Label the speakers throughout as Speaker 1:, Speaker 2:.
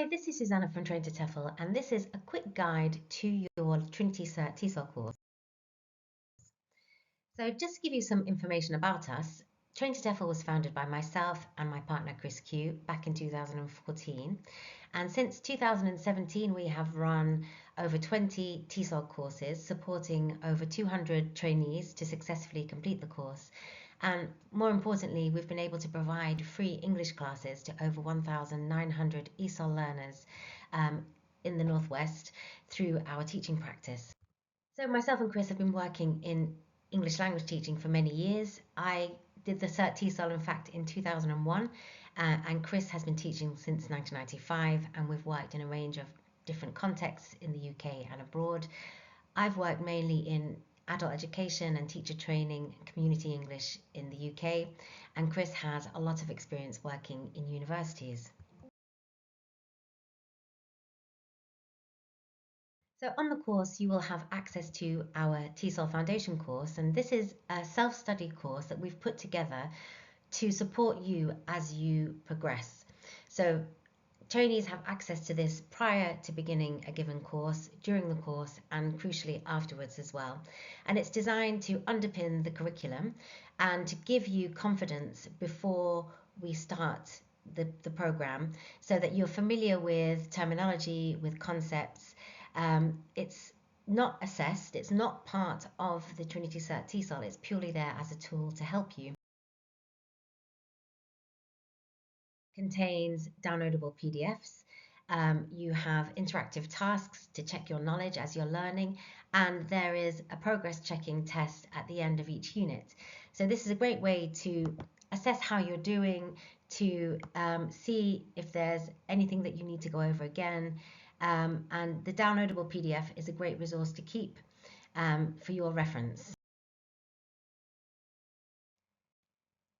Speaker 1: Hi, this is Susanna from Train-to-TEFL, and this is a quick guide to your Trinity CertTESOL course. So just to give you some information about us, Train-to-TEFL was founded by myself and my partner Chris Q back in 2014. And since 2017, we have run over 20 TESOL courses, supporting over 200 trainees to successfully complete the course. And more importantly, we've been able to provide free English classes to over 1,900 ESOL learners in the Northwest through our teaching practice. So myself and Chris have been working in English language teaching for many years. I did the CertTESOL, in fact, in 2001, and Chris has been teaching since 1995, and we've worked in a range of different contexts in the UK and abroad. I've worked mainly in adult education and teacher training, community English in the UK, and Chris has a lot of experience working in universities. So on the course, you will have access to our TESOL Foundation course, and this is a self-study course that we've put together to support you as you progress. So trainees have access to this prior to beginning a given course, during the course, and crucially afterwards as well. And it's designed to underpin the curriculum and to give you confidence before we start the program, so that you're familiar with terminology, with concepts. It's not assessed, it's not part of the Trinity CertTESOL, it's purely there as a tool to help you. Contains downloadable PDFs. You have interactive tasks to check your knowledge as you're learning, and there is a progress checking test at the end of each unit. So this is a great way to assess how you're doing, to see if there's anything that you need to go over again. And the downloadable PDF is a great resource to keep for your reference.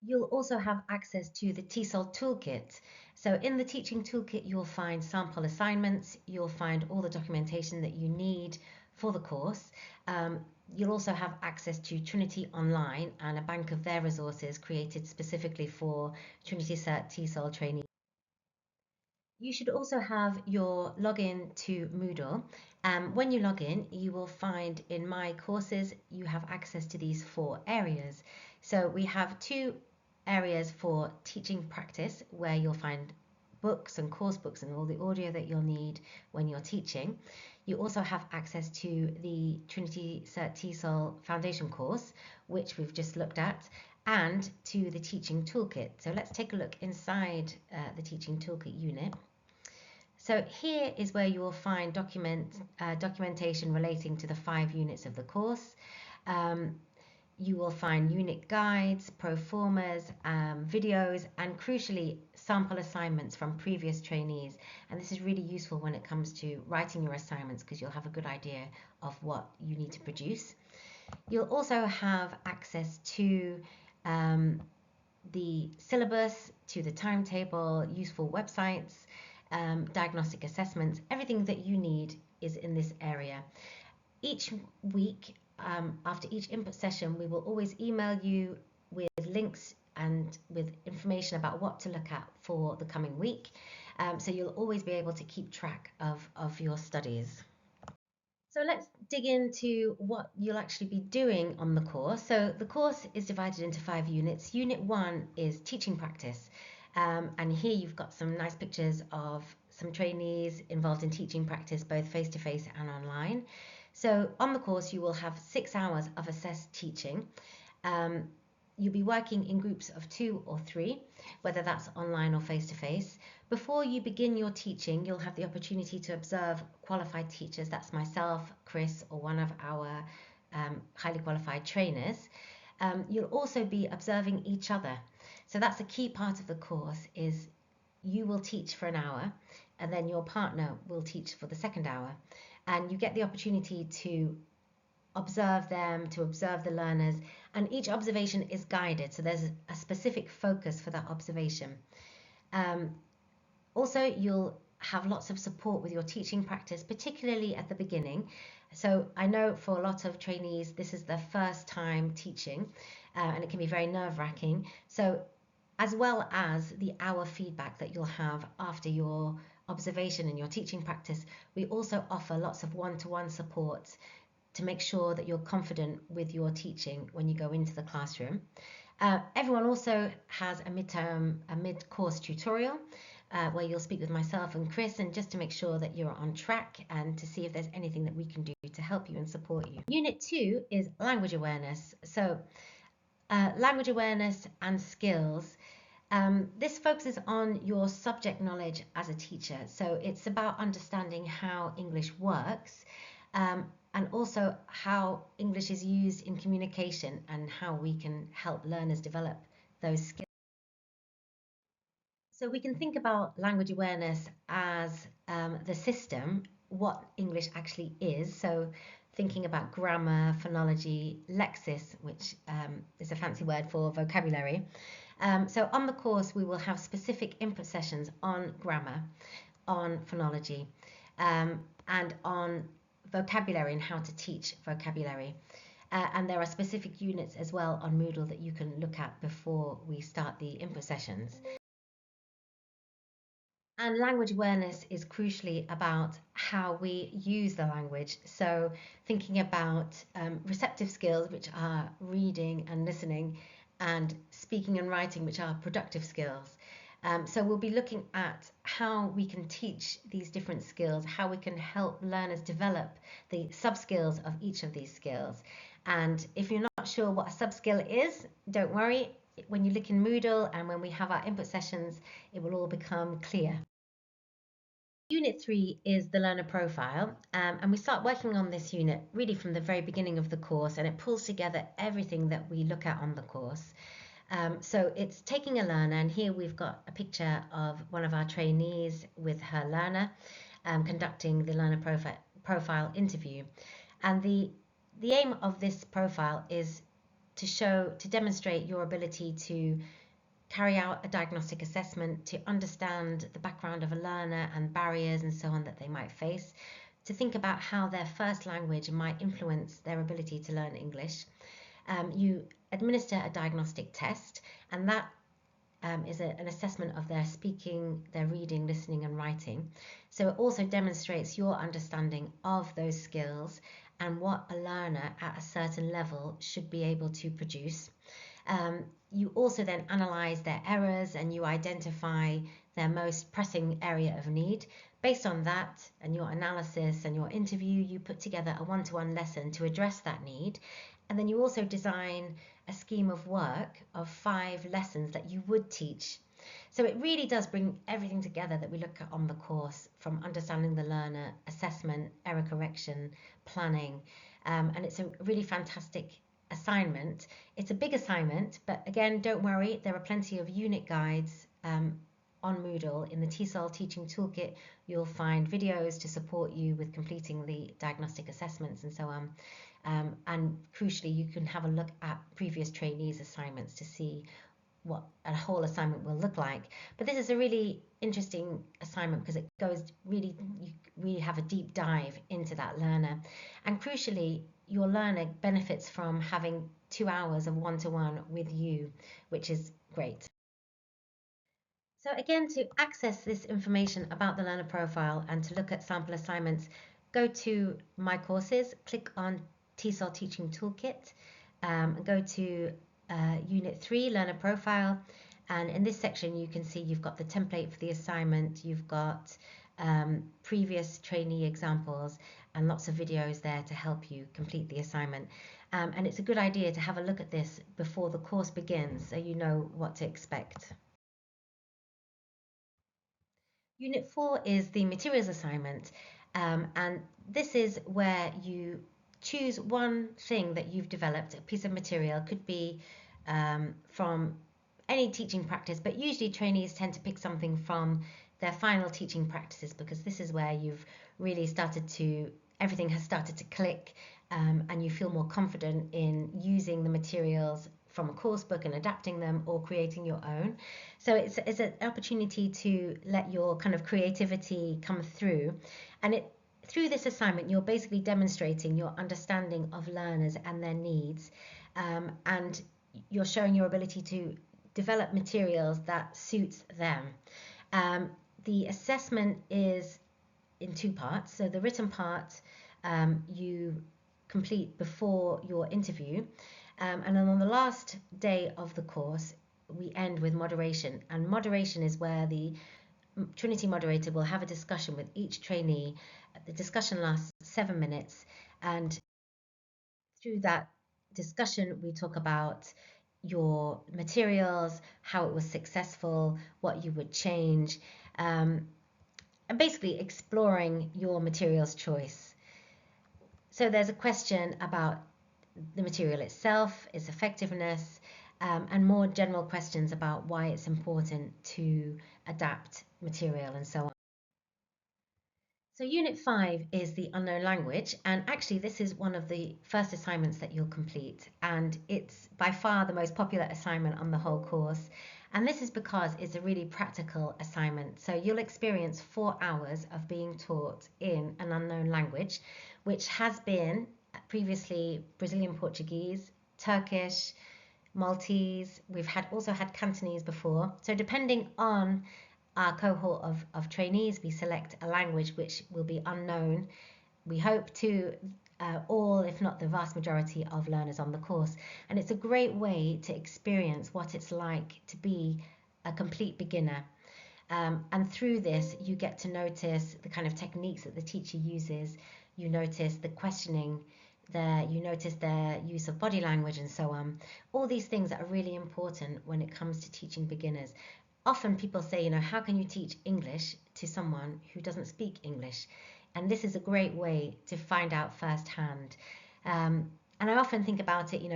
Speaker 1: You'll also have access to the TESOL Toolkit. So in the Teaching Toolkit, you'll find sample assignments, you'll find all the documentation that you need for the course. You'll also have access to Trinity Online and a bank of their resources created specifically for Trinity CertTESOL trainees. You should also have your login to Moodle. When you log in, you will find in My Courses, you have access to these 4 areas. So we have 2 areas for teaching practice, where you'll find books and course books and all the audio that you'll need when you're teaching. You also have access to the Trinity CertTESOL Foundation Course, which we've just looked at, and to the Teaching Toolkit. So let's take a look inside the Teaching Toolkit unit. So here is where you will find documentation relating to the 5 units of the course. You will find unit guides, pro formas, videos, and crucially sample assignments from previous trainees. And this is really useful when it comes to writing your assignments, because you'll have a good idea of what you need to produce. You'll also have access to the syllabus, to the timetable, useful websites, diagnostic assessments. Everything that you need is in this area. Each week, after each input session, we will always email you with links and with information about what to look at for the coming week. So you'll always be able to keep track of your studies. So let's dig into what you'll actually be doing on the course. So the course is divided into 5 units. Unit 1 is teaching practice. And here you've got some nice pictures of some trainees involved in teaching practice, both face-to-face and online. So on the course, you will have 6 hours of assessed teaching. You'll be working in groups of 2 or 3, whether that's online or face-to-face. Before you begin your teaching, you'll have the opportunity to observe qualified teachers. That's myself, Chris, or one of our highly qualified trainers. You'll also be observing each other. So that's a key part of the course, is you will teach for an hour, and then your partner will teach for the second hour. And you get the opportunity to observe them, to observe the learners, and each observation is guided, so there's a specific focus for that observation. Also, you'll have lots of support with your teaching practice, particularly at the beginning. So I know for a lot of trainees, this is their first time teaching, and it can be very nerve-wracking. So as well as the hour feedback that you'll have after your observation and your teaching practice, we also offer lots of one-to-one support to make sure that you're confident with your teaching when you go into the classroom. Everyone also has a mid-course tutorial where you'll speak with myself and Chris, and just to make sure that you're on track and to see if there's anything that we can do to help you and support you. Unit 2 is language awareness. So language awareness and skills. This focuses on your subject knowledge as a teacher. So it's about understanding how English works, and also how English is used in communication and how we can help learners develop those skills. So we can think about language awareness as the system, what English actually is. So thinking about grammar, phonology, lexis, which is a fancy word for vocabulary. So on the course, we will have specific input sessions on grammar, on phonology, and on vocabulary and how to teach vocabulary. And there are specific units as well on Moodle that you can look at before we start the input sessions. And language awareness is crucially about how we use the language. So thinking about receptive skills, which are reading and listening, and speaking and writing, which are productive skills. So we'll be looking at how we can teach these different skills, how we can help learners develop the sub-skills of each of these skills. And if you're not sure what a sub-skill is, don't worry. When you look in Moodle and when we have our input sessions, it will all become clear. Unit 3 is the learner profile, and we start working on this unit really from the very beginning of the course, and it pulls together everything that we look at on the course. So it's taking a learner, and here we've got a picture of one of our trainees with her learner conducting the learner profile interview. And the aim of this profile is to demonstrate your ability to carry out a diagnostic assessment, to understand the background of a learner and barriers and so on that they might face, to think about how their first language might influence their ability to learn English. You administer a diagnostic test, and that is an assessment of their speaking, their reading, listening and writing. So it also demonstrates your understanding of those skills and what a learner at a certain level should be able to produce. You also then analyse their errors and you identify their most pressing area of need. Based on that and your analysis and your interview, you put together a one-to-one lesson to address that need. And then you also design a scheme of work of 5 lessons that you would teach. So it really does bring everything together that we look at on the course, from understanding the learner, assessment, error correction, planning, and it's a really fantastic assignment. It's a big assignment, but again, don't worry, there are plenty of unit guides on Moodle. In the TESOL Teaching Toolkit, you'll find videos to support you with completing the diagnostic assessments and so on. And crucially, you can have a look at previous trainees' assignments to see what a whole assignment will look like. But this is a really interesting assignment because it goes you really have a deep dive into that learner. And crucially, your learner benefits from having 2 hours of one-to-one with you, which is great. So again, to access this information about the learner profile and to look at sample assignments, go to My Courses, click on TESOL Teaching Toolkit, go to Unit 3, Learner Profile, and in this section you can see you've got the template for the assignment, you've got previous trainee examples and lots of videos there to help you complete the assignment. And it's a good idea to have a look at this before the course begins so you know what to expect. Unit 4 is the materials assignment, and this is where you choose one thing that you've developed, a piece of material, could be from any teaching practice, but usually trainees tend to pick something from their final teaching practices because this is where you've really everything has started to click, and you feel more confident in using the materials from a course book and adapting them or creating your own. So it's an opportunity to let your kind of creativity come through, and through this assignment you're basically demonstrating your understanding of learners and their needs, and you're showing your ability to develop materials that suits them. The assessment is in two parts. So the written part you complete before your interview, and then on the last day of the course, we end with moderation. And moderation is where the Trinity moderator will have a discussion with each trainee. The discussion lasts 7 minutes, and through that discussion, we talk about your materials, how it was successful, what you would change, and basically exploring your materials choice. So there's a question about the material itself, its effectiveness, and more general questions about why it's important to adapt material and so on. So Unit 5 is the unknown language, and actually this is one of the first assignments that you'll complete, and it's by far the most popular assignment on the whole course. And this is because it's a really practical assignment. So you'll experience 4 hours of being taught in an unknown language, which has been previously Brazilian Portuguese, Turkish, Maltese. We've also had Cantonese before. So depending on our cohort of trainees, we select a language which will be unknown, we hope, to all, if not the vast majority of learners on the course. And it's a great way to experience what it's like to be a complete beginner. And through this, you get to notice the kind of techniques that the teacher uses. You notice the questioning there, you notice their use of body language and so on. All these things that are really important when it comes to teaching beginners. Often people say, how can you teach English to someone who doesn't speak English? And this is a great way to find out firsthand. And I often think about it, you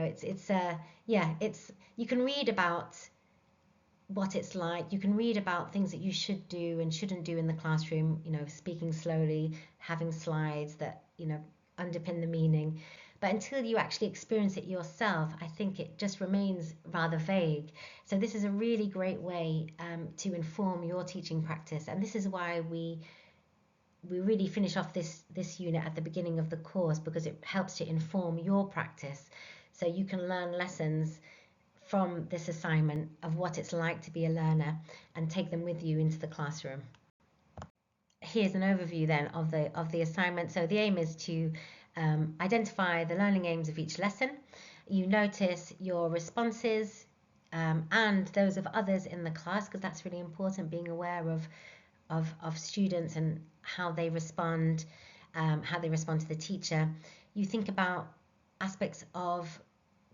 Speaker 1: can read about what it's like. You can read about things that you should do and shouldn't do in the classroom, speaking slowly, having slides that, underpin the meaning. But until you actually experience it yourself, I think it just remains rather vague. So this is a really great way to inform your teaching practice. And this is why we really finish off this unit at the beginning of the course, because it helps to inform your practice. So you can learn lessons from this assignment of what it's like to be a learner and take them with you into the classroom. Here's an overview then of the assignment. So the aim is to identify the learning aims of each lesson. You notice your responses and those of others in the class, because that's really important, being aware of students and how they respond to the teacher. You think about aspects of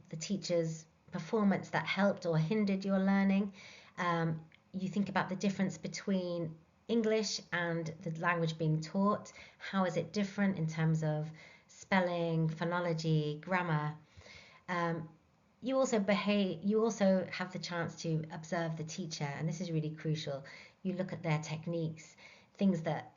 Speaker 1: the teacher's performance that helped or hindered your learning. You think about the difference between English and the language being taught. How is it different in terms of spelling, phonology, grammar? You also have the chance to observe the teacher, and this is really crucial. You look at their techniques, things that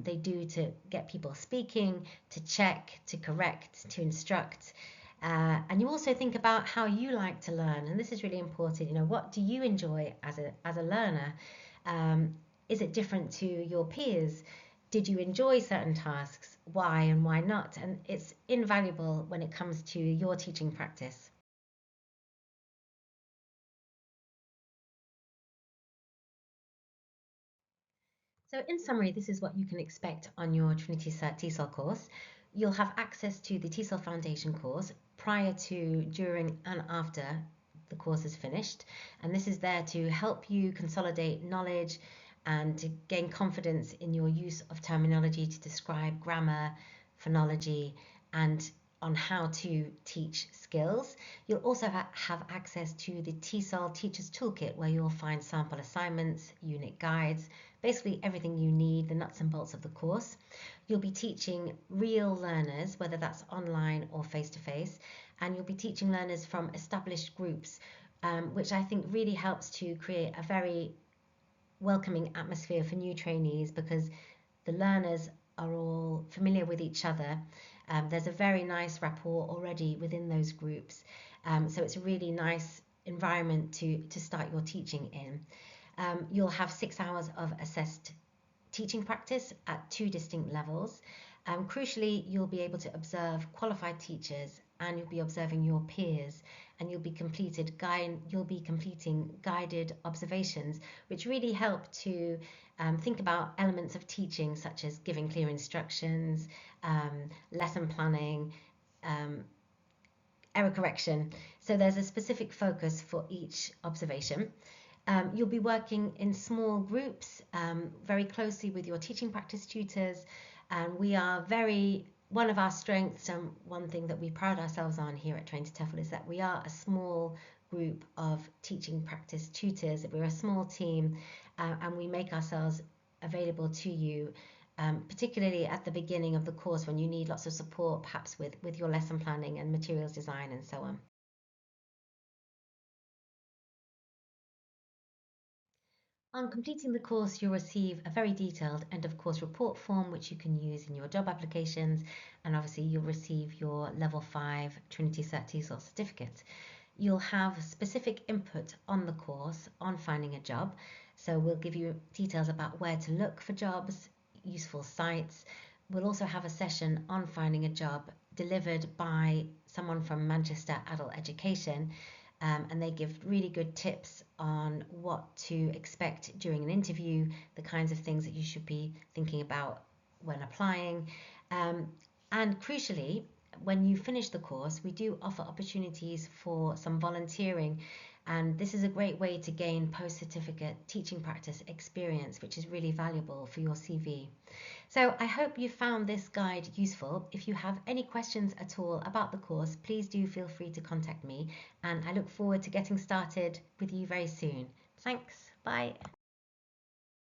Speaker 1: they do to get people speaking, to check, to correct, to instruct. And you also think about how you like to learn, and this is really important. What do you enjoy as a learner? Is it different to your peers? Did you enjoy certain tasks? Why and why not? And it's invaluable when it comes to your teaching practice. So in summary, this is what you can expect on your Trinity CertTESOL course. You'll have access to the TESOL Foundation Course prior to, during, and after the course is finished. And this is there to help you consolidate knowledge and to gain confidence in your use of terminology to describe grammar, phonology, and on how to teach skills. You'll also have access to the TESOL Teachers Toolkit, where you'll find sample assignments, unit guides, basically everything you need, the nuts and bolts of the course. You'll be teaching real learners, whether that's online or face-to-face, and you'll be teaching learners from established groups, which I think really helps to create a very welcoming atmosphere for new trainees, because the learners are all familiar with each other. There's a very nice rapport already within those groups. So it's a really nice environment to start your teaching in. You'll have 6 hours of assessed teaching practice at 2 distinct levels. Crucially, you'll be able to observe qualified teachers and you'll be observing your peers, and you'll be completing guided observations, which really help to think about elements of teaching, such as giving clear instructions, lesson planning, error correction. So there's a specific focus for each observation. You'll be working in small groups very closely with your teaching practice tutors, and one of our strengths, and one thing that we pride ourselves on here at Train-to-TEFL, is that we are a small group of teaching practice tutors. We're a small team, and we make ourselves available to you, particularly at the beginning of the course when you need lots of support, perhaps with your lesson planning and materials design and so on. On completing the course, you'll receive a very detailed end of course report form, which you can use in your job applications, and obviously you'll receive your level 5 Trinity CertTESOL certificate. You'll have specific input on the course on finding a job, so we'll give you details about where to look for jobs, useful sites. We'll also have a session on finding a job delivered by someone from Manchester Adult Education, and they give really good tips on what to expect during an interview, the kinds of things that you should be thinking about when applying. And crucially, when you finish the course, we do offer opportunities for some volunteering, and this is a great way to gain post-certificate teaching practice experience, which is really valuable for your CV. So I hope you found this guide useful. If you have any questions at all about the course, please do feel free to contact me, and I look forward to getting started with you very soon. Thanks, bye.